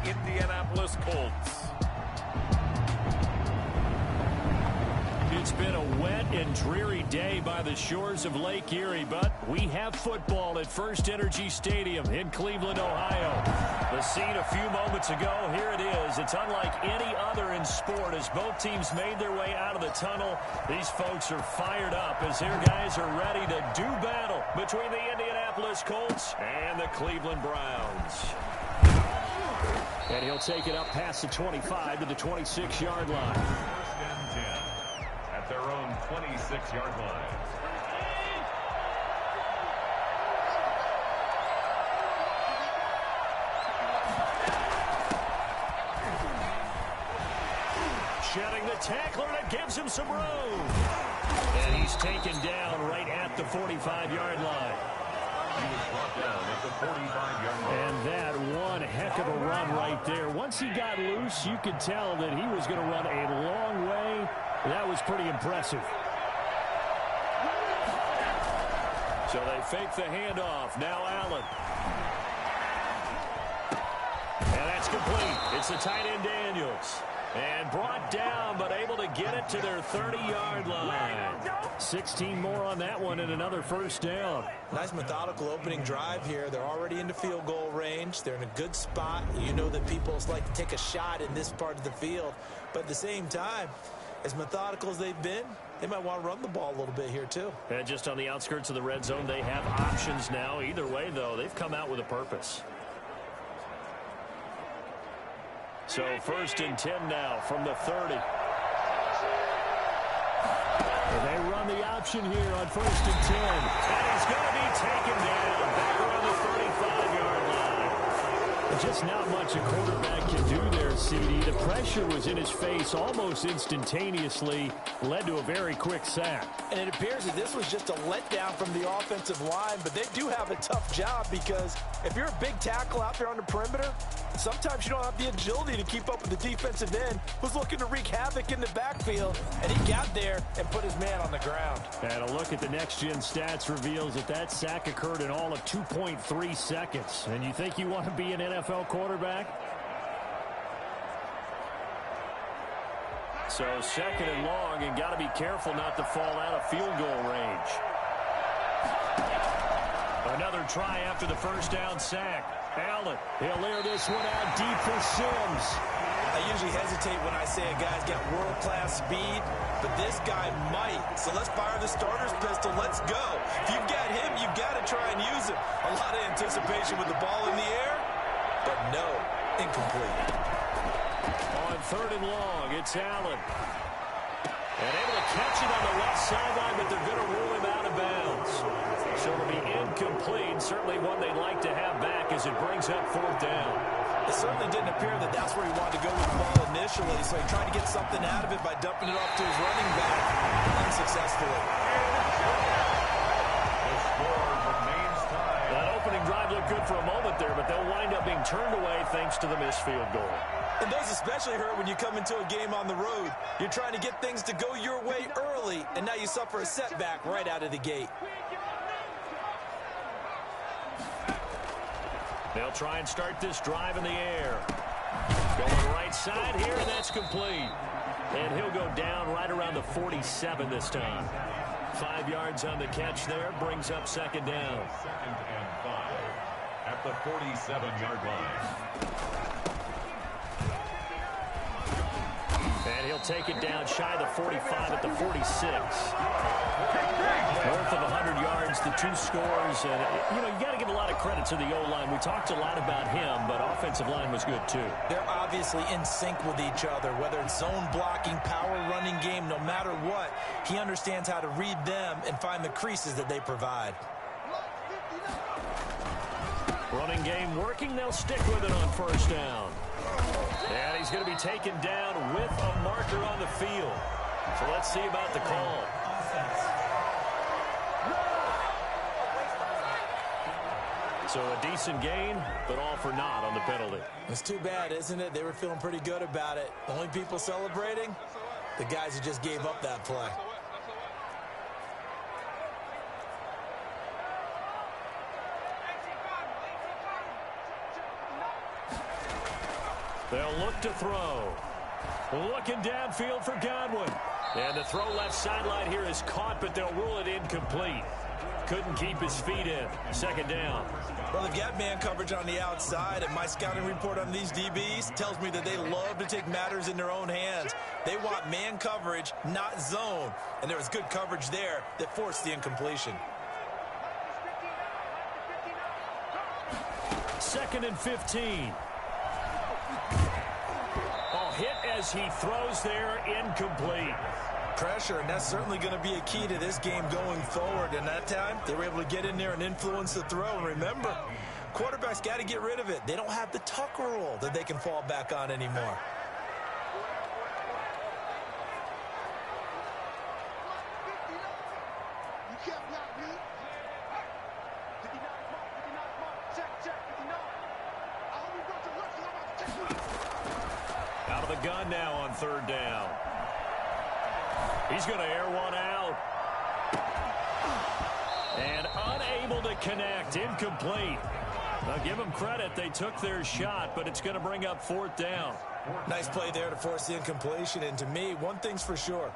Indianapolis Colts. It's been a wet and dreary day by the shores of Lake Erie, but we have football at First Energy Stadium in Cleveland, Ohio. The scene a few moments ago, here it is. It's unlike any other in sport as both teams made their way out of the tunnel. These folks are fired up as their guys are ready to do battle between the Indianapolis Colts and the Cleveland Browns. And he'll take it up past the 25 to the 26-yard line. First and 10 at their own 26-yard line. Shedding the tackler, and it gives him some room. And he's taken down right at the 45-yard line. He was brought down at the 45-yard line. And that one heck of a run right there. Once he got loose, you could tell that he was going to run a long way. That was pretty impressive. So they fake the handoff. Now Allen. And that's complete. It's the tight end Daniels. And brought down, but able to get it to their 30-yard line. 16 more on that one and another first down. Nice methodical opening drive here. They're already into field goal range. They're in a good spot. You know that people like to take a shot in this part of the field. But at the same time, as methodical as they've been, they might want to run the ball a little bit here too. And just on the outskirts of the red zone, they have options now. Either way, though, they've come out with a purpose. So first and 10 now from the 30. And they run the option here on first and 10. And he's going to be taken down back around the 35-yard line. Just not much a quarterback can do there, CD. The pressure was in his face almost instantaneously, led to a very quick sack. And it appears that this was just a letdown from the offensive line, but they do have a tough job because if you're a big tackle out there on the perimeter, sometimes you don't have the agility to keep up with the defensive end who's looking to wreak havoc in the backfield, and he got there and put his man on the ground. And a look at the next-gen stats reveals that that sack occurred in all of 2.3 seconds. And you think you want to be an NFL quarterback? So second and long, and got to be careful not to fall out of field goal range. Another try after the first down sack. Allen, he'll air this one out deep for Sims. I usually hesitate when I say a guy's got world-class speed, but this guy might. So let's fire the starter's pistol. Let's go. If you've got him, you've got to try and use him. A lot of anticipation with the ball in the air, but no, incomplete. On third and long, it's Allen. And able to catch it on the left sideline, but they're going to rule him out of bounds. So it'll be incomplete, certainly one they'd like to have back as it brings up fourth down. It certainly didn't appear that that's where he wanted to go with the ball initially, so he tried to get something out of it by dumping it off to his running back unsuccessfully. The score remains tied. That opening drive looked good for a moment there, but they'll wind up being turned away thanks to the missed field goal. And those especially hurt when you come into a game on the road. You're trying to get things to go your way early, and now you suffer a setback right out of the gate. They'll try and start this drive in the air. Going right side here, and that's complete. And he'll go down right around the 47 this time. 5 yards on the catch there, brings up second down. Second and 5 at the 47-yard line. And he'll take it down shy of the 45 at the 46. North of 100 yards, the two scores. And, you know, you got to give a lot of credit to the O-line. We talked a lot about him, but offensive line was good too. They're obviously in sync with each other, whether it's zone blocking, power running game, no matter what. He understands how to read them and find the creases that they provide. Running game working. They'll stick with it on first down. And he's going to be taken down with a marker on the field. So let's see about the call. So a decent gain, but all for naught on the penalty. It's too bad, isn't it? They were feeling pretty good about it. The only people celebrating, the guys who just gave up that play. They'll look to throw. Looking downfield for Godwin. And the throw left sideline here is caught, but they'll rule it incomplete. Couldn't keep his feet in. Second down. Well, they've got man coverage on the outside, and my scouting report on these DBs tells me that they love to take matters in their own hands. They want man coverage, not zone. And there was good coverage there that forced the incompletion. 2nd and 15. Hit as he throws there, incomplete. Pressure, and that's certainly going to be a key to this game going forward. And that time, they were able to get in there and influence the throw. And remember, quarterbacks got to get rid of it. They don't have the tuck rule that they can fall back on anymore. Out of the gun now on 3rd down. He's going to air one out. And unable to connect. Incomplete. Now give them credit. They took their shot, but it's going to bring up 4th down. Nice play there to force the incompletion. And to me, one thing's for sure.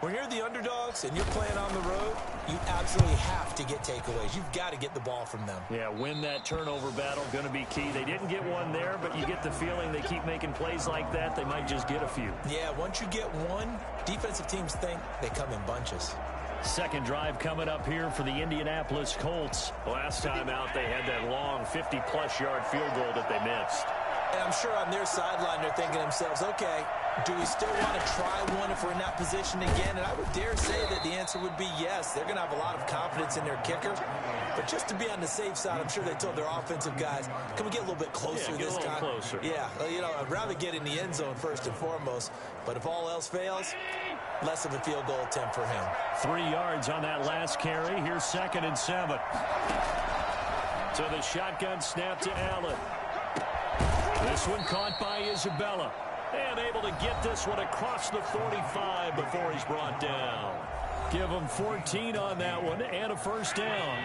When you're the underdogs and you're playing on the road, you absolutely have to get takeaways. You've got to get the ball from them. Yeah, win that turnover battle, going to be key. They didn't get one there, but you get the feeling they keep making plays like that, they might just get a few. Yeah, once you get one, defensive teams think they come in bunches. Second drive coming up here for the Indianapolis Colts. Last time out, they had that long 50-plus yard field goal that they missed. And I'm sure on their sideline they're thinking to themselves, okay, do we still want to try one if we're in that position again? And I would dare say that the answer would be yes. They're going to have a lot of confidence in their kicker. But just to be on the safe side, I'm sure they told their offensive guys, can we get a little bit closer this time? Closer. Yeah, you know, I'd rather get in the end zone first and foremost. But if all else fails, less of a field goal attempt for him. 3 yards on that last carry. Here's 2nd and 7. So the shotgun snap to Allen. This one caught by Isabella. And able to get this one across the 45 before he's brought down. Give him 14 on that one and a 1st down.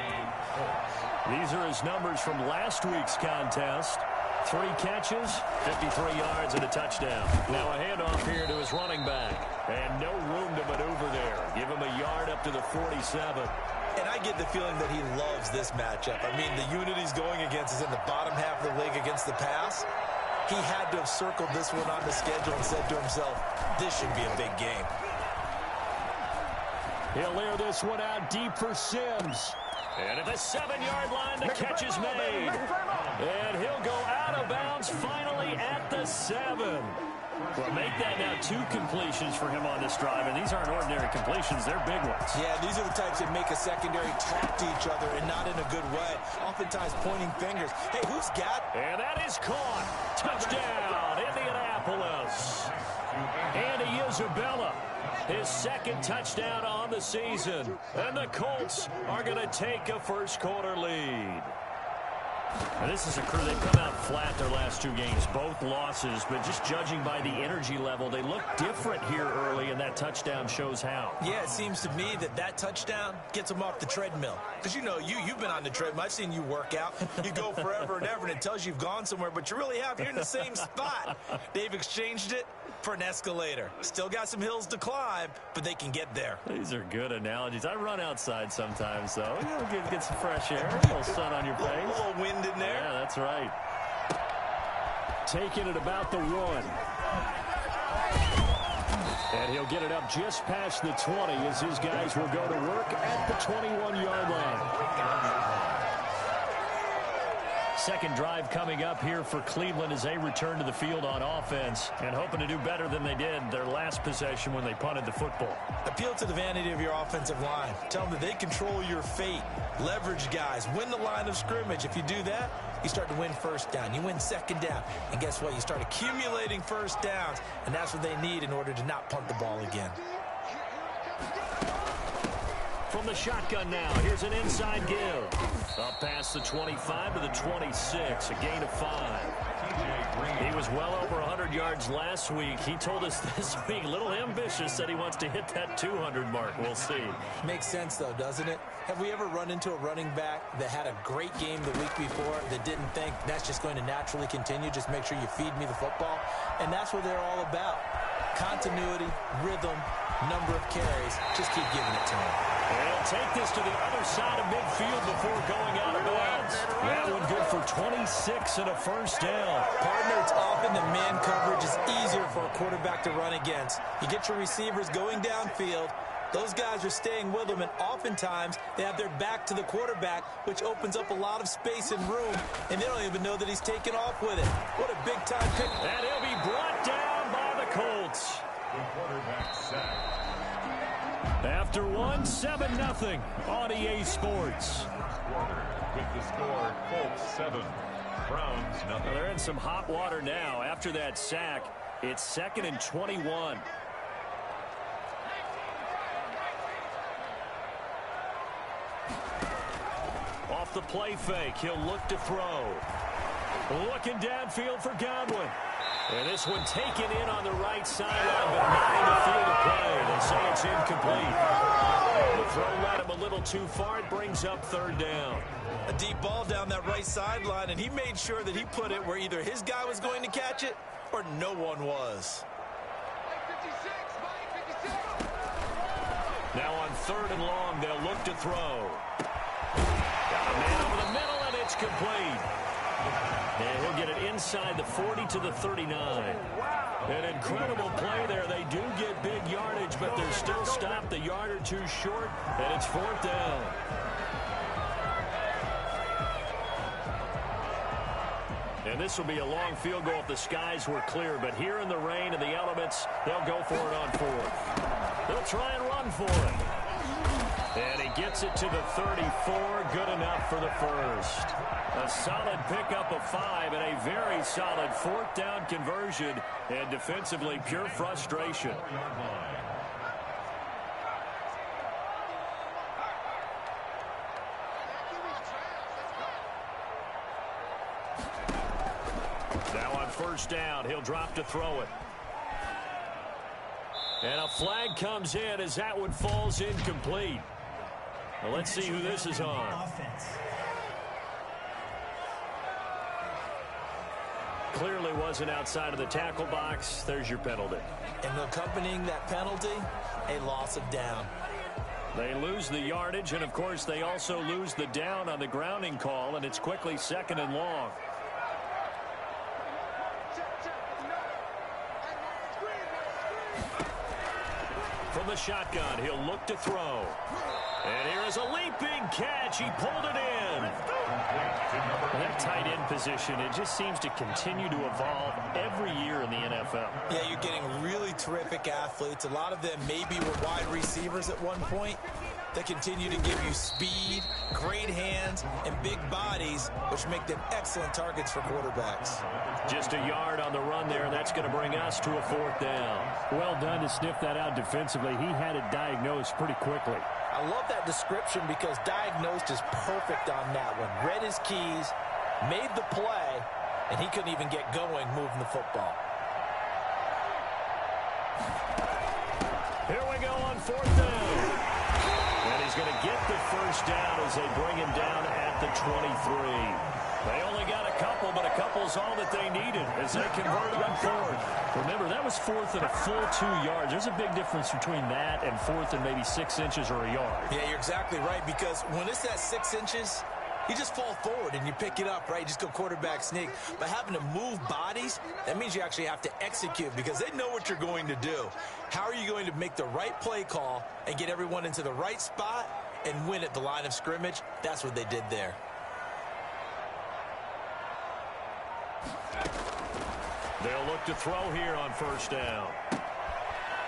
These are his numbers from last week's contest. 3 catches, 53 yards, and a touchdown. Now a handoff here to his running back. And no room to maneuver there. Give him a yard up to the 47. And I get the feeling that he loves this matchup. I mean, the unit he's going against is in the bottom half of the league against the pass. He had to have circled this one on the schedule and said to himself, this should be a big game. He'll air this one out deep for Sims. And at the 7-yard line, the catch is made. And he'll go out of bounds finally at the 7. Well, make that now 2 completions for him on this drive, and these aren't ordinary completions. They're big ones. Yeah, these are the types that make a secondary talk to each other and not in a good way. Oftentimes pointing fingers. Hey, who's got? And that is caught. Touchdown, Indianapolis. Andy Isabella, his 2nd touchdown on the season. And the Colts are going to take a first-quarter lead. Now, this is a crew, they've come out flat their last 2 games, both losses, but just judging by the energy level, they look different here early, and that touchdown shows how. Yeah, it seems to me that touchdown gets them off the treadmill. Because, you know, you've been on the treadmill. I've seen you work out. You go forever and ever, and it tells you you've gone somewhere, but you really have. You're in the same spot. They've exchanged it for an escalator. Still got some hills to climb, but they can get there. These are good analogies. I run outside sometimes, though. You know, get some fresh air, a little sun on your face. A little wind in there. Yeah, that's right. Taking it about the 1. And he'll get it up just past the 20 as his guys will go to work at the 21-yard line. Second drive coming up here for Cleveland as they return to the field on offense and hoping to do better than they did their last possession when they punted the football. Appeal to the vanity of your offensive line. Tell them that they control your fate. Leverage guys. Win the line of scrimmage. If you do that, you start to win 1st down. You win 2nd down. And guess what? You start accumulating 1st downs. And that's what they need in order to not punt the ball again. From the shotgun now, here's an inside give. Up past the 25 to the 26, a gain of 5. He was well over 100 yards last week. He told us this week, a little ambitious, that he wants to hit that 200 mark. We'll see. Makes sense, though, doesn't it? Have we ever run into a running back that had a great game the week before that didn't think that's just going to naturally continue? Just make sure you feed me the football. And that's what they're all about. Continuity, rhythm, number of carries. Just keep giving it to him. They'll take this to the other side of midfield before going out of bounds. That one good for 26 and a first down. Partner, it's often the man coverage is easier for a quarterback to run against. You get your receivers going downfield. Those guys are staying with them, and oftentimes they have their back to the quarterback, which opens up a lot of space and room, and they don't even know that he's taken off with it. What a big-time pick. And he'll be brought down by the Colts. The quarterback sacked. After 7-0 on EA Sports. With the score, Colts 7, Browns nothing. They're in some hot water now. After that sack, it's 2nd and 21. Off the play fake, he'll look to throw. Looking downfield for Godwin. And this one taken in on the right sideline, but not in the field of play. They say it's incomplete. The throw led him a little too far. It brings up 3rd down. A deep ball down that right sideline, and he made sure that he put it where either his guy was going to catch it or no one was. Now on 3rd and long, they'll look to throw. Got a man over the middle, and it's complete. And he'll get it inside the 40 to the 39. An incredible play there. They do get big yardage, but they're still stopped a yard or two short, and it's 4th down. And this will be a long field goal if the skies were clear, but here in the rain and the elements, they'll go for it on 4th. They'll try and run for it. And he gets it to the 34. Good enough for the first. A solid pickup of 5 and a very solid 4th down conversion. And defensively, pure frustration. Now on 1st down, he'll drop to throw it. And a flag comes in as that one falls incomplete. Well, let's see who this is on. Clearly wasn't outside of the tackle box. There's your penalty. And accompanying that penalty, a loss of down. They lose the yardage, and of course they also lose the down on the grounding call, and it's quickly 2nd and long. From the shotgun, he'll look to throw. And here is a leaping catch. He pulled it in. That tight end position, it just seems to continue to evolve every year in the NFL. Yeah, you're getting really terrific athletes. A lot of them maybe were wide receivers at one point. They continue to give you speed, great hands, and big bodies, which make them excellent targets for quarterbacks. Just a yard on the run there, and that's going to bring us to a 4th down. Well done to sniff that out defensively. He had it diagnosed pretty quickly. I love that description because diagnosed is perfect on that one. Read his keys, made the play, and he couldn't even get going moving the football. Here we go on 4th down. And he's going to get the first down as they bring him down at the 23. They only got a couple, but a couple's all that they needed as they convert on 4th. Remember, that was 4th and a full 2 yards. There's a big difference between that and 4th and maybe 6 inches or a yard. Yeah, you're exactly right, because when it's at 6 inches, you just fall forward and you pick it up, right? You just go quarterback sneak. But having to move bodies, that means you actually have to execute because they know what you're going to do. How are you going to make the right play call and get everyone into the right spot and win at the line of scrimmage? That's what they did there. They'll look to throw here on 1st down.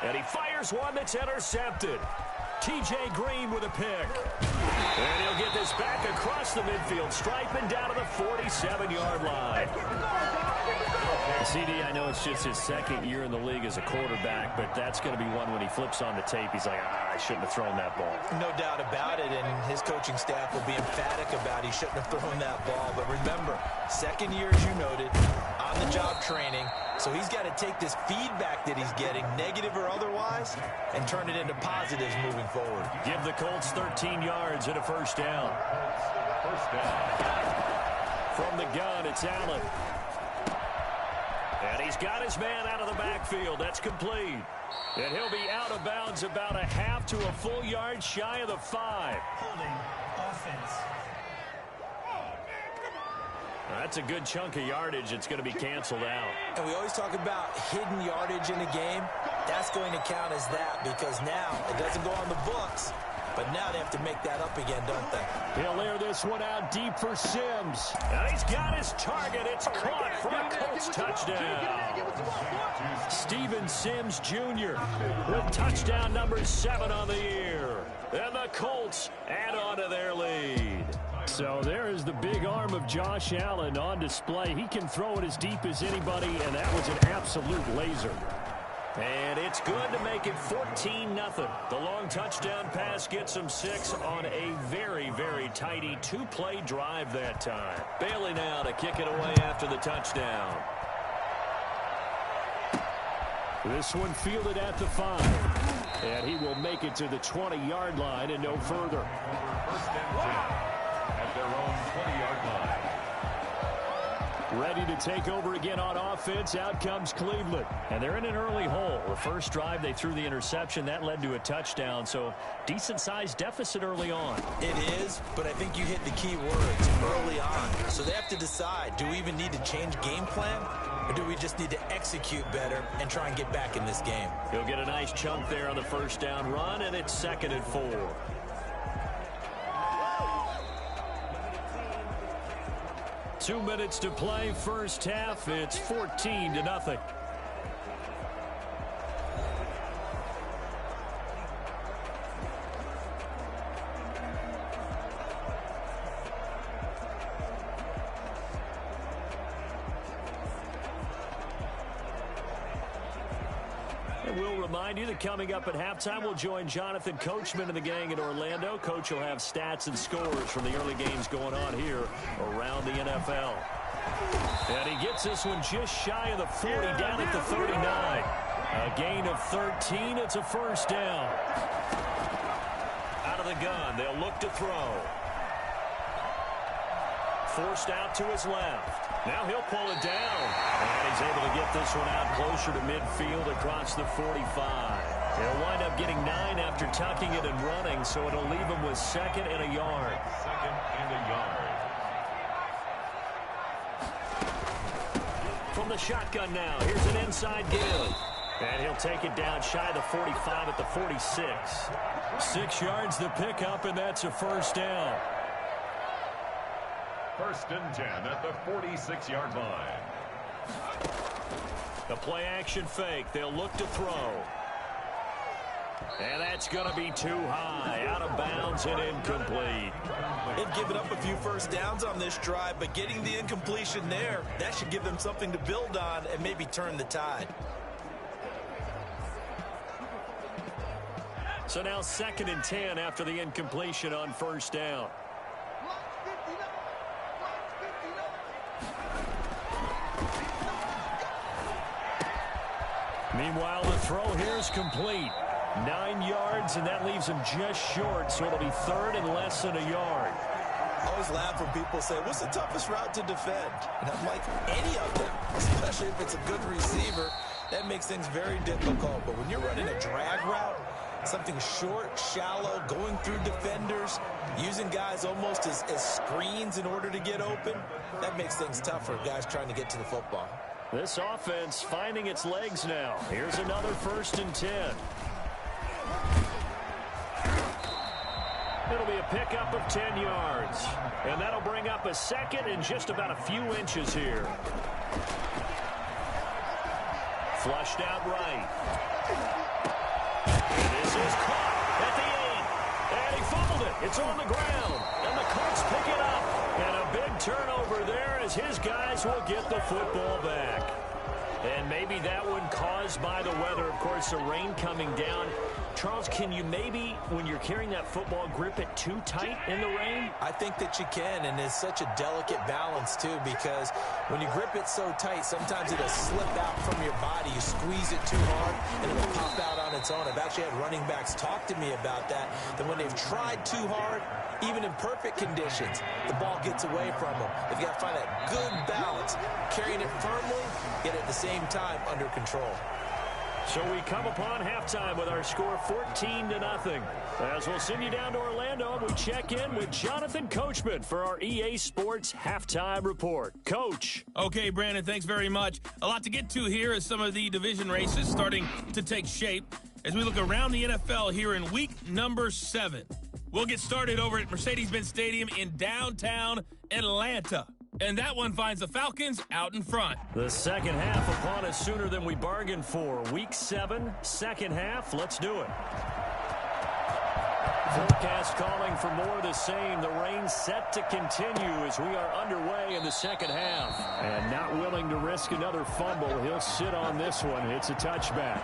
And he fires one that's intercepted. T.J. Green with a pick. And he'll get this back across the midfield stripe and down to the 47-yard line. CD, I know it's just his 2nd year in the league as a quarterback, but that's going to be one when he flips on the tape. He's like, guy shouldn't have thrown that ball. No doubt about it, and his coaching staff will be emphatic about he shouldn't have thrown that ball. But remember, second year, as you noted, on-the-job training, so he's got to take this feedback that he's getting, negative or otherwise, and turn it into positives moving forward. Give the Colts 13 yards and a first down. First down. From the gun, it's Allen. And he's got his man out of the backfield. That's complete. And he'll be out of bounds about a half to a full yard shy of the 5. Holding offense. That's a good chunk of yardage. It's going to be canceled out. And we always talk about hidden yardage in a game. That's going to count as that because now it doesn't go on the books. But now they have to make that up again, don't they? He'll air this one out deep for Sims. And he's got his target. It's caught for a Colts touchdown. Steven Sims Jr. with touchdown number 7 on the year. And the Colts add on to their lead. So there is the big arm of Josh Allen on display. He can throw it as deep as anybody, and that was an absolute laser. And it's good to make it 14-0. The long touchdown pass gets them 6 on a very, very tidy 2-play drive that time. Bailey now to kick it away after the touchdown. This one fielded at the 5. And he will make it to the 20-yard line and no further. First and 10 at their own 20-yard line. Ready to take over again on offense. Out comes Cleveland. And they're in an early hole. The first drive, they threw the interception. That led to a touchdown. So decent-sized deficit early on. It is, but I think you hit the key words early on. So they have to decide, do we even need to change game plan? Or do we just need to execute better and try and get back in this game? He'll get a nice chunk there on the first down run, and it's 2nd and 4. 2 minutes to play, first half. It's 14-0. And we'll remind you that coming up at halftime, we'll join Jonathan Coachman and the gang in Orlando. Coach will have stats and scores from the early games going on here around the NFL. And he gets this one just shy of the 40, down at the 39. A gain of 13. It's a first down. Out of the gun, they'll look to throw. Forced out to his left. Now he'll pull it down. And he's able to get this one out closer to midfield across the 45. They'll wind up getting 9 after tucking it and running, so it'll leave him with 2nd and a yard. 2nd and a yard. From the shotgun now, here's an inside give. And he'll take it down shy of the 45 at the 46. 6 yards the pickup, and that's a first down. 1st and 10 at the 46-yard line. The play action fake. They'll look to throw. And that's going to be too high. Out of bounds and incomplete. They've given up a few first downs on this drive, but getting the incompletion there, that should give them something to build on and maybe turn the tide. So now 2nd and 10 after the incompletion on first down. Meanwhile, the throw here is complete. 9 yards, and that leaves him just short, so it'll be 3rd and less than a yard. I always laugh when people say, what's the toughest route to defend? And I'm like, any of them, especially if it's a good receiver. That makes things very difficult. But when you're running a drag route, something short, shallow, going through defenders, using guys almost as screens in order to get open, that makes things tough for guys trying to get to the football. This offense finding its legs now. Here's another 1st and 10. It'll be a pickup of 10 yards. And that'll bring up a 2nd and just about a few inches here. Flushed out right. This is caught at the 8. And he fumbled it. It's on the ground. And the Colts pick it up. And a big turnover there as his guys will get the football back. And maybe that one caused by the weather. Of course, the rain coming down. Charles, can you maybe, when you're carrying that football, grip it too tight in the rain? I think that you can, and it's such a delicate balance, too, because when you grip it so tight, sometimes it'll slip out from your body. You squeeze it too hard, and it'll pop out on its own. I've actually had running backs talk to me about that when they've tried too hard, even in perfect conditions, the ball gets away from them. They've got to find that good balance, carrying it firmly, yet at the same time under control. So we come upon halftime with our score 14-0. As we'll send you down to Orlando, and we check in with Jonathan Coachman for our EA Sports Halftime Report. Coach. Okay, Brandon, thanks very much. A lot to get to here as some of the division races starting to take shape as we look around the NFL here in week number 7. We'll get started over at Mercedes-Benz Stadium in downtown Atlanta. And that one finds the Falcons out in front. The second half upon us sooner than we bargained for. Week 7, second half. Let's do it. Forecast calling for more of the same. The rain set to continue as we are underway in the second half. And not willing to risk another fumble. He'll sit on this one. It's a touchback.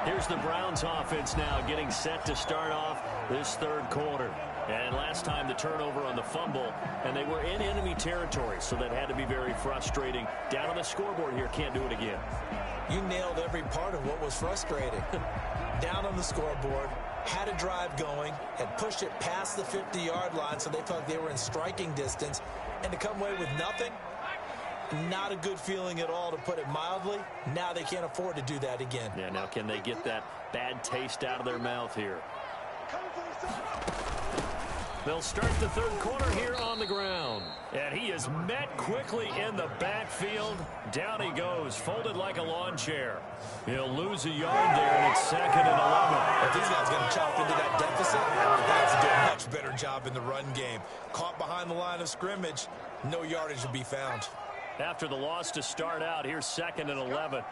Here's the Browns offense now getting set to start off this third quarter. And last time the turnover on the fumble, and they were in enemy territory, so that had to be very frustrating. Down on the scoreboard here, can't do it again. You nailed every part of what was frustrating. Down on the scoreboard, had a drive going, had pushed it past the 50-yard line, so they felt they were in striking distance, and to come away with nothing, not a good feeling at all, to put it mildly. Now they can't afford to do that again. Yeah, now can they get that bad taste out of their mouth here? They'll start the third quarter here on the ground. And he is met quickly in the backfield. Down he goes, folded like a lawn chair. He'll lose a yard there, and it's 2nd and 11. If these guys going to chop into that deficit, that's doing a much better job in the run game. Caught behind the line of scrimmage, no yardage to be found. After the loss to start out, here's 2nd and 11.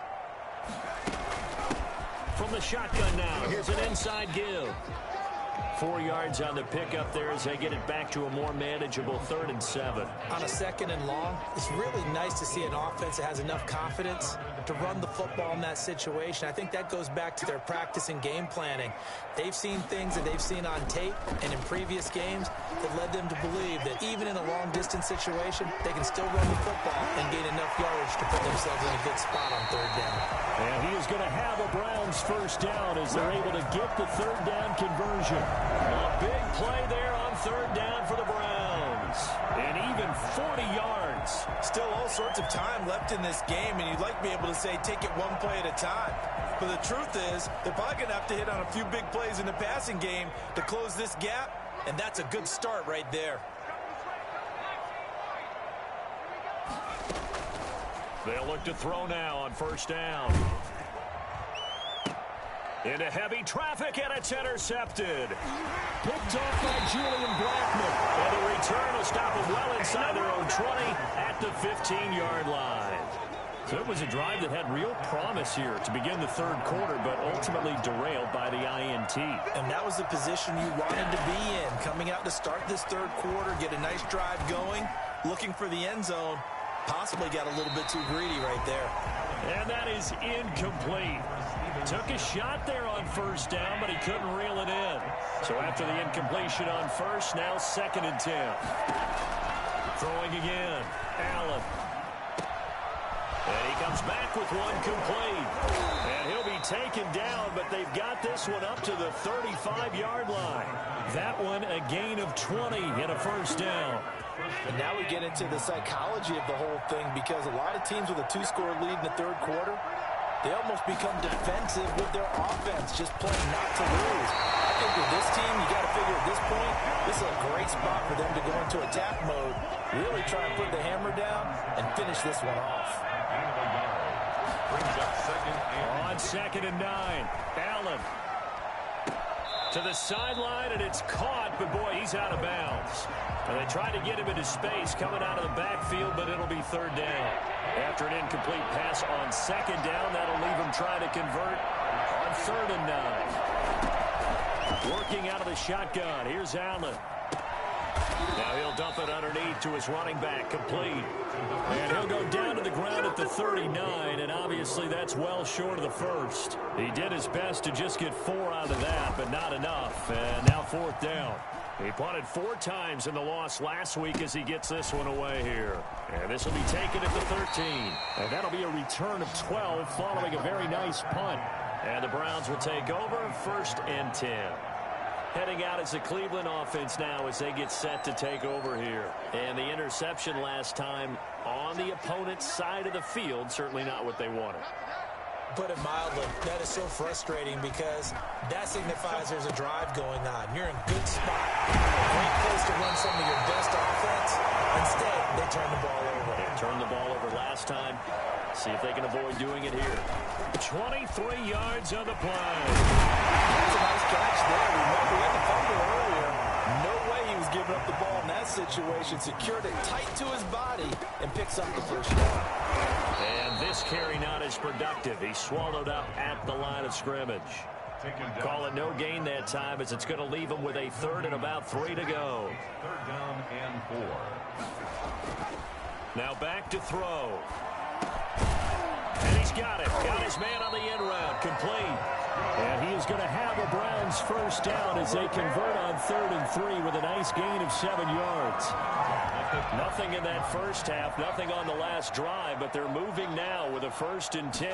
From the shotgun now, here's an inside give. 4 yards on the pickup there as they get it back to a more manageable 3rd and 7. On a 2nd and long, it's really nice to see an offense that has enough confidence to run the football in that situation. I think that goes back to their practice and game planning. They've seen things that they've seen on tape and in previous games that led them to believe that even in a long-distance situation, they can still run the football and gain enough yardage to put themselves in a good spot on 3rd down. And he is going to have a Browns first down as they're able to get the 3rd down conversion. A big play there on 3rd down for the Browns. And even 40 yards. Still all sorts of time left in this game, and you'd like to be able to say take it one play at a time. But the truth is, they're probably going to have to hit on a few big plays in the passing game to close this gap, and that's a good start right there. They'll look to throw now on 1st down. Into heavy traffic, and it's intercepted. Picked off by Julian Blackmon. And the return will stop them well inside their own 20 at the 15-yard line. So it was a drive that had real promise here to begin the third quarter, but ultimately derailed by the INT. And that was the position you wanted to be in. Coming out to start this third quarter, get a nice drive going, looking for the end zone. Possibly got a little bit too greedy right there. And that is incomplete. Took a shot there on 1st down, but he couldn't reel it in. So after the incompletion on 1st, now 2nd and 10. Throwing again. Allen. And he comes back with one complete. And he'll be taken down, but they've got this one up to the 35-yard line. That one a gain of 20 and a 1st down. And now we get into the psychology of the whole thing, because a lot of teams with a 2-score lead in the third quarter, they almost become defensive with their offense, just playing not to lose. I think with this team, you got to figure at this point, this is a great spot for them to go into attack mode, really try and put the hammer down and finish this one off. On 2nd and 9, Allen to the sideline, and it's caught, but boy, he's out of bounds. And they tried to get him into space coming out of the backfield, but it'll be 3rd down. After an incomplete pass on 2nd down, that'll leave him trying to convert on 3rd and 9. Working out of the shotgun. Here's Allen. Now he'll dump it underneath to his running back, complete. And he'll go down to the ground at the 39, and obviously that's well short of the first. He did his best to just get 4 out of that, but not enough. And now 4th down. He punted 4 times in the loss last week as he gets this one away here. And this will be taken at the 13. And that'll be a return of 12 following a very nice punt. And the Browns will take over 1st and 10. Heading out as the Cleveland offense now as they get set to take over here. And the interception last time on the opponent's side of the field, certainly not what they wanted. Put it mildly, that is so frustrating because that signifies there's a drive going on. You're in a good spot, great place to run some of your best offense. Instead, they turn the ball over. They turned the ball over last time. See if they can avoid doing it here. 23 yards on the play. That's a nice catch there. Remember, we had the fumble earlier. No way he was giving up the ball in that situation. Secured it tight to his body and picks up the first down. And this carry not as productive. He swallowed up at the line of scrimmage. Call it no gain that time as it's going to leave him with a 3rd and about 3 to go. 3rd down and 4. Now back to throw. And he's got it. Got his man on the end route. Complete. And he is going to have a Browns first down as they convert on 3rd and 3 with a nice gain of 7 yards. Nothing in that first half, nothing on the last drive, but they're moving now with a 1st and 10.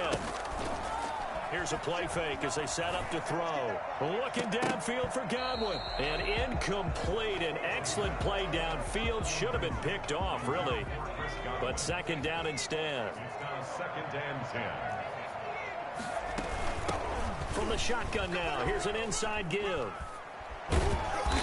Here's a play fake as they set up to throw. Looking downfield for Godwin. And incomplete. An excellent play downfield. Should have been picked off, really. But 2nd down instead. 2nd and 10. From the shotgun now, here's an inside give.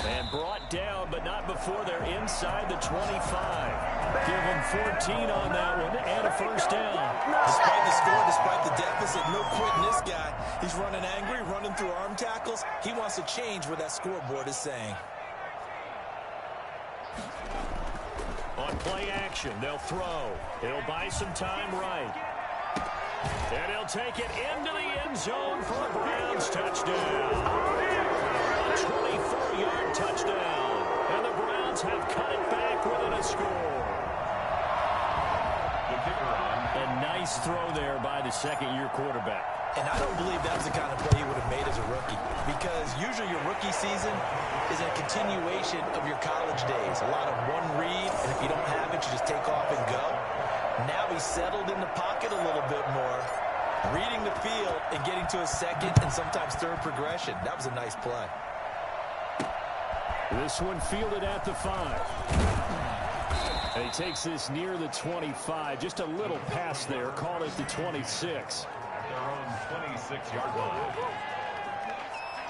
And brought down, but not before they're inside the 25. Give him 14 on that one and a first down. Despite the score, despite the deficit, no quitting this guy. He's running angry, running through arm tackles. He wants to change what that scoreboard is saying. On play action, they'll throw. He'll buy some time right. And he'll take it into the end zone for a Browns touchdown. A 24-yard touchdown. And the Browns have cut it back within a score. The kicker on. A nice throw there by the 2nd-year quarterback. And I don't believe that was the kind of play he would have made as a rookie. Because usually your rookie season is a continuation of your college days. A lot of one read, and if you don't have it, you just take off and go. Now he's settled in the pocket a little bit more, reading the field and getting to a 2nd and sometimes 3rd progression. That was a nice play. This one fielded at the 5. And he takes this near the 25. Just a little pass there. Call it the 26. At their own 26-yard line.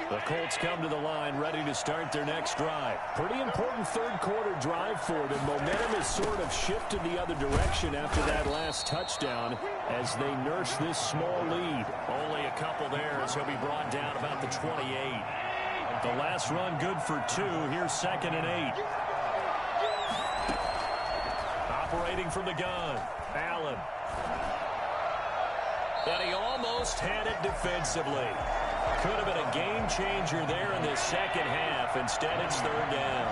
The Colts come to the line ready to start their next drive. Pretty important 3rd quarter drive for them. Momentum has sort of shifted the other direction after that last touchdown as they nurse this small lead. Only a couple there as he'll be brought down about the 28. The last run good for 2. Here's 2nd and 8. Operating from the gun. Allen. And he almost had it defensively. Could have been a game changer there in the 2nd half. Instead, it's 3rd down.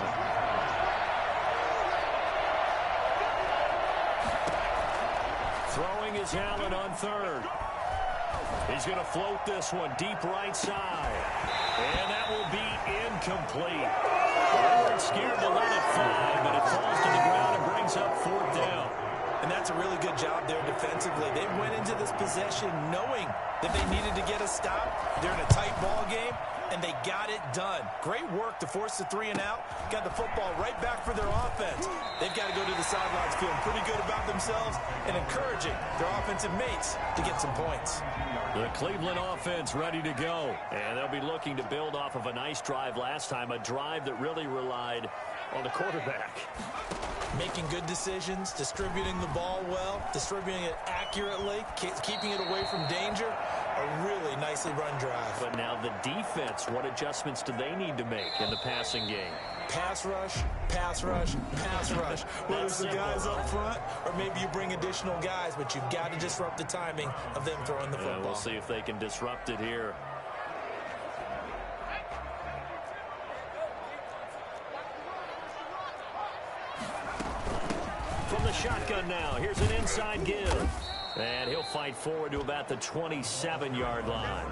Throwing is Allen on 3rd. He's going to float this one deep right side. And that will be incomplete. They weren't scared to let it fly, but it falls to the ground and brings up 4th down. And that's a really good job there defensively. They went into this possession knowing that they needed to get a stop. They're in a tight ball game, and they got it done. Great work to force the 3 and out. Got the football right back for their offense. They've got to go to the sidelines feeling pretty good about themselves and encouraging their offensive mates to get some points. The Cleveland offense ready to go. And they'll be looking to build off of a nice drive last time, a drive that really relied on the quarterback. Making good decisions, distributing the ball well, distributing it accurately, keeping it away from danger. A really nicely run drive. But now the defense, what adjustments do they need to make in the passing game? Pass rush, pass rush, pass rush. Whether it's the guys up front or maybe you bring additional guys, but you've got to disrupt the timing of them throwing the football. We'll see if they can disrupt it here. From the shotgun now, here's an inside give. And he'll fight forward to about the 27-yard line.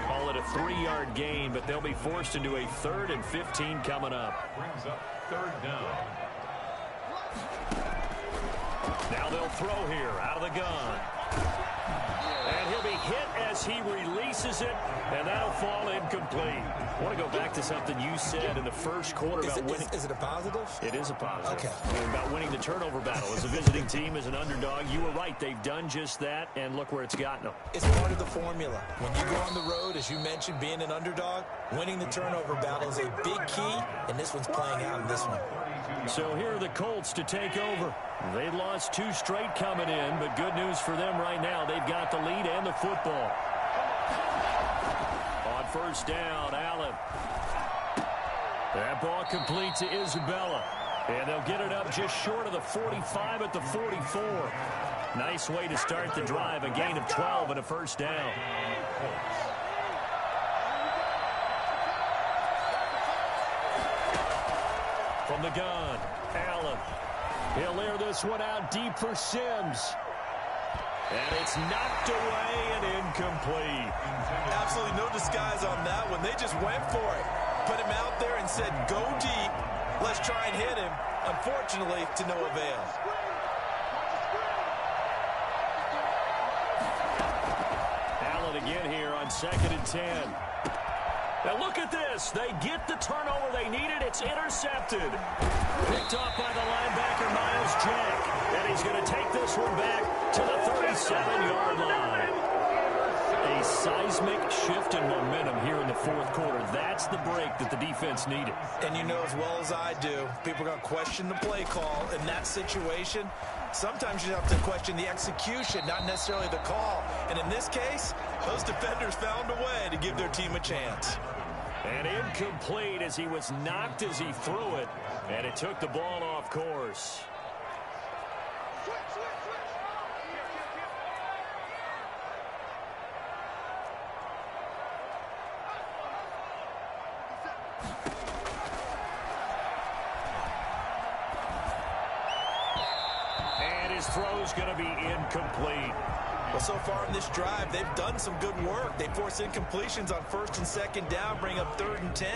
Call it a 3-yard gain, but they'll be forced into a 3rd and 15 coming up. Brings up 3rd down. Now they'll throw here out of the gun. And he'll be hit as he releases it, and that'll fall incomplete. I want to go back to something you said in the first quarter about winning. Is it a positive? It is a positive. Okay. About winning the turnover battle. As a visiting team, as an underdog, you were right. They've done just that, and look where it's gotten them. It's part of the formula. When you go on the road, as you mentioned, being an underdog, winning the turnover battle is a big key, and this one's playing out in this one. So here are the Colts to take over. They lost 2 straight coming in, but good news for them right now. They've got the lead and the football. On first down, Allen. That ball complete to Isabella. And they'll get it up just short of the 45 at the 44. Nice way to start the drive. A gain of 12 and a first down. From the gun, Allen. He'll air this one out deep for Sims. And it's knocked away and incomplete. Absolutely no disguise on that one. They just went for it. Put him out there and said, go deep. Let's try and hit him. Unfortunately, to no avail. Allen again here on 2nd and 10. Now look at this. They get the turnover they needed. It's intercepted. Picked off by the linebacker, Miles Jack. And he's going to take this one back to the 37-yard line. A seismic shift in momentum here in the 4th quarter. That's the break that the defense needed. And you know as well as I do, people are going to question the play call in that situation. Sometimes you have to question the execution, not necessarily the call. And in this case, those defenders found a way to give their team a chance. And incomplete as he was knocked as he threw it. And it took the ball off course. And his throw's going to be incomplete. Well, so far in this drive, they've done some good work. They force incompletions on 1st and 2nd down, bring up 3rd and 10.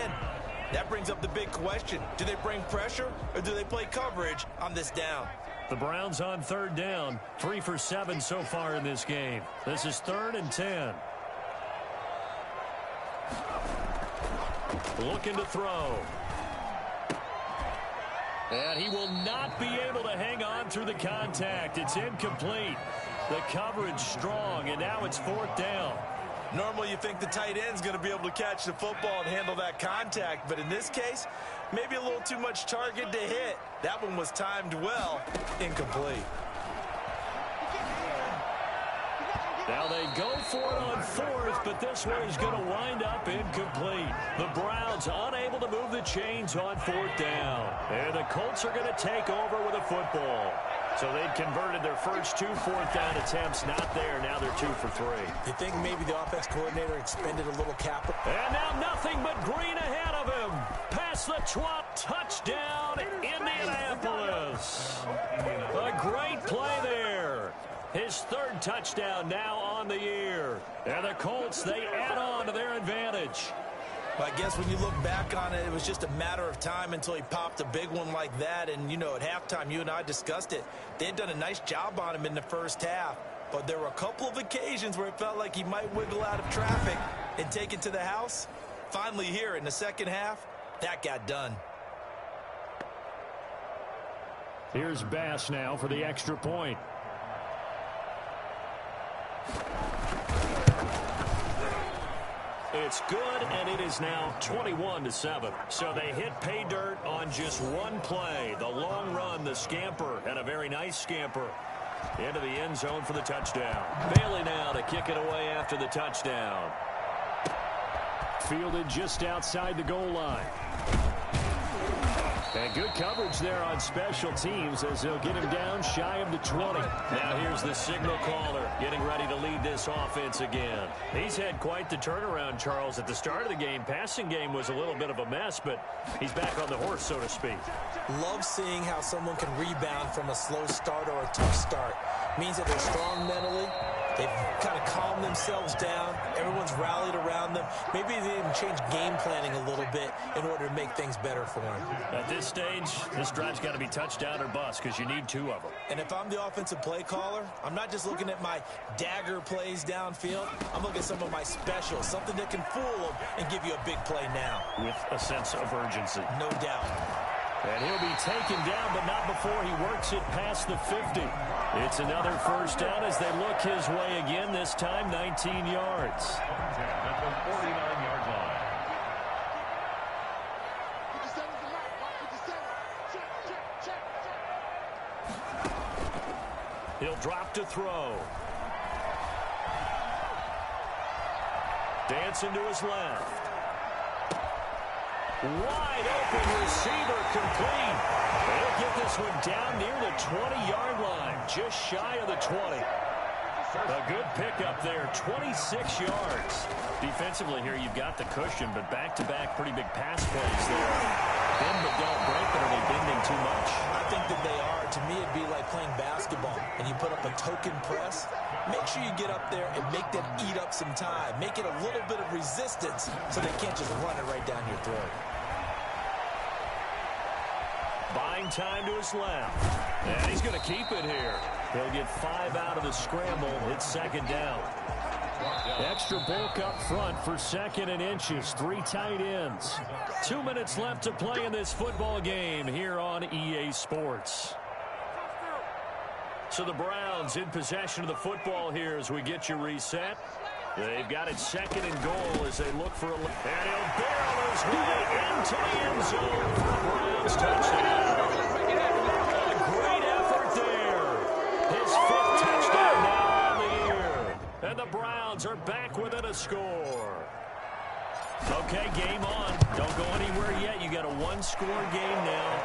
That brings up the big question. Do they bring pressure or do they play coverage on this down? The Browns on 3rd down. 3 for 7 so far in this game. This is 3rd and 10. Looking to throw. And he will not be able to hang on through the contact. It's incomplete. The coverage strong, and now it's 4th down. Normally you think the tight end's going to be able to catch the football and handle that contact, but in this case, maybe a little too much target to hit. That one was timed well. Incomplete. Now they go for it on 4th, but this one is going to wind up incomplete. The Browns unable to move the chains on 4th down. And the Colts are going to take over with a football. So they'd converted their first 2 4th down attempts. Not there. Now they're 2 for 3. You think maybe the offense coordinator expended a little capital? And now nothing but green ahead of him. Past the 12, touchdown, Indianapolis. A great play there. His 3rd touchdown now on the year. And the Colts, they add on to their advantage. Well, I guess when you look back on it, it was just a matter of time until he popped a big one like that. And, you know, at halftime, you and I discussed it. They had done a nice job on him in the first half. But there were a couple of occasions where it felt like he might wiggle out of traffic and take it to the house. Finally here in the second half, that got done. Here's Bass now for the extra point. It's good, and it is now 21-7. So they hit pay dirt on just one play. The long run, the scamper, and a very nice scamper into the end zone for the touchdown. Bailey now to kick it away after the touchdown. Fielded just outside the goal line. And good coverage there on special teams as they'll get him down shy of the 20. Now here's the signal caller getting ready to lead this offense again. He's had quite the turnaround, Charles. At the start of the game, passing game was a little bit of a mess, but he's back on the horse, so to speak. Love seeing how someone can rebound from a slow start or a tough start. Means that they're strong mentally. They've kind of calmed themselves down. Everyone's rallied around them. Maybe they even changed game planning a little bit in order to make things better for them. At this stage, this drive's got to be touchdown or bust because you need 2 of them. And if I'm the offensive play caller, I'm not just looking at my dagger plays downfield. I'm looking at some of my specials, something that can fool them and give you a big play now. With a sense of urgency. No doubt. And he'll be taken down, but not before he works it past the 50. It's another first down as they look his way again, this time 19 yards. At the 49-yard line. He'll drop to throw. Dancing to his left. Wide open receiver complete. They'll get this one down near the 20-yard line, just shy of the 20. A good pickup there, 26 yards. Defensively here, you've got the cushion, but back-to-back pretty big pass plays there. Bend but don't break, but are they bending too much? I think that they are. To me, it'd be like playing basketball, and you put up a token press. Make sure you get up there and make them eat up some time. Make it a little bit of resistance so they can't just run it right down your throat. Buying time to his left. And he's going to keep it here. He'll get 5 out of the scramble. It's second down. Extra bulk up front for 2nd and inches. 3 tight ends. 2 minutes left to play in this football game here on EA Sports. So the Browns in possession of the football here as we get you reset. They've got it 2nd and goal as they look for a... And he'll barrel his way into the end zone for a Browns touchdown. A great effort there. His 5th touchdown now on the year. And the Browns are back within a score. Okay, game on. Don't go anywhere yet. You got a 1-score game now.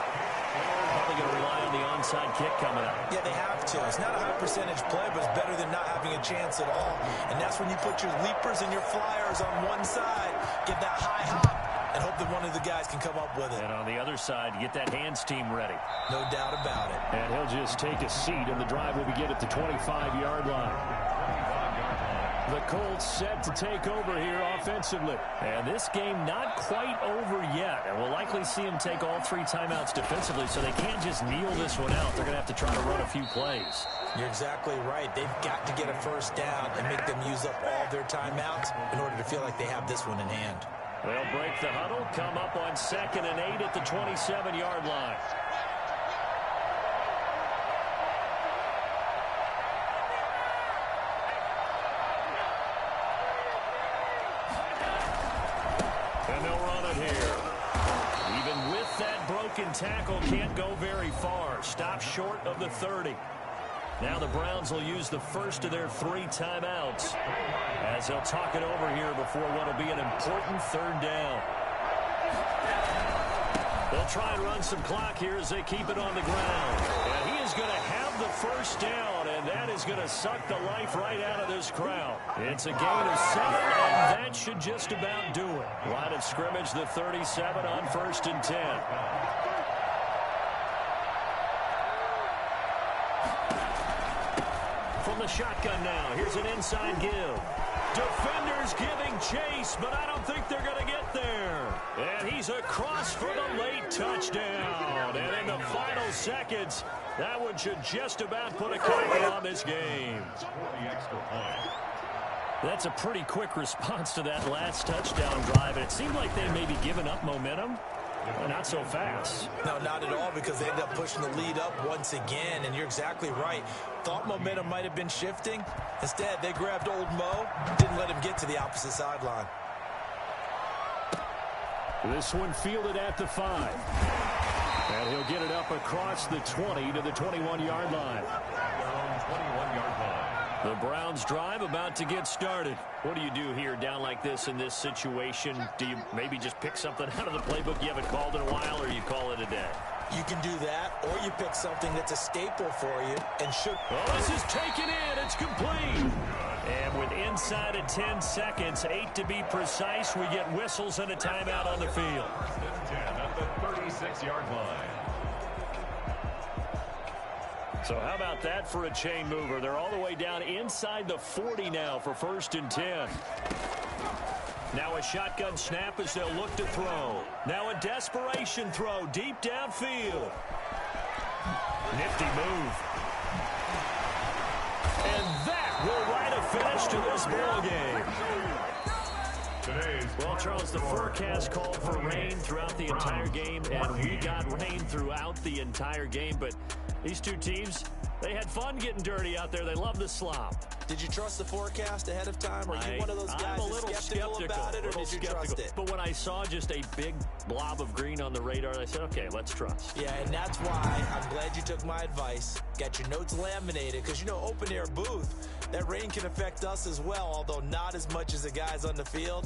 Probably going to rely on the onside kick coming up. Yeah, they have to. It's not a high percentage play, but it's better than not having a chance at all. And that's when you put your leapers and your flyers on one side, get that high hop, and hope that one of the guys can come up with it. And on the other side, get that hands team ready. No doubt about it. And he'll just take a seat, and the drive will begin at the 25-yard line. The Colts set to take over here offensively. And this game not quite over yet. And we'll likely see them take all 3 timeouts defensively, so they can't just kneel this one out. They're going to have to try to run a few plays. You're exactly right. They've got to get a first down and make them use up all their timeouts in order to feel like they have this one in hand. They'll break the huddle, come up on 2nd and 8 at the 27-yard line. Tackle can't go very far. Stop short of the 30. Now the Browns will use the first of their 3 timeouts as they'll talk it over here before what will be an important 3rd down. They'll try and run some clock here as they keep it on the ground. And he is going to have the first down, and that is going to suck the life right out of this crowd. It's a gain of 7, and that should just about do it. Line of scrimmage, the 37 on 1st and 10. From the shotgun now, here's an inside give. Defenders giving chase, but I don't think they're going to get there. And he's across for the late touchdown. And in the final seconds, that one should just about put a cap on this game. That's a pretty quick response to that last touchdown drive. And it seemed like they may be giving up momentum. Well, not so fast. No, not at all, because they ended up pushing the lead up once again, and you're exactly right. Thought momentum might have been shifting. Instead, they grabbed old Mo, didn't let him get to the opposite sideline. This one fielded at the 5. And he'll get it up across the 20 to the 21-yard line. 21-yard line. The Browns drive about to get started. What do you do here down like this in this situation? Do you maybe just pick something out of the playbook you haven't called in a while, or you call it a day? You can do that, or you pick something that's a staple for you and should. Oh, this is taken in. It's complete. And with inside of 10 seconds, 8 to be precise, we get whistles and a timeout on the field. 10 at the 36-yard line. So how about that for a chain mover? They're all the way down inside the 40 now for 1st and 10. Now a shotgun snap as they'll look to throw. Now a desperation throw deep downfield. Nifty move. And that will write a finish to this ball game. Well, Charles, the forecast called for rain throughout the entire game, and we got rain throughout the entire game. But these two teams, they had fun getting dirty out there. They love the slop. Did you trust the forecast ahead of time? Are you one of those guys I'm a little skeptical about it, or did you trust it? But when I saw just a big blob of green on the radar, I said, okay, let's trust. Yeah, and that's why I'm glad you took my advice. Got your notes laminated, because, you know, open-air booth, that rain can affect us as well, although not as much as the guys on the field.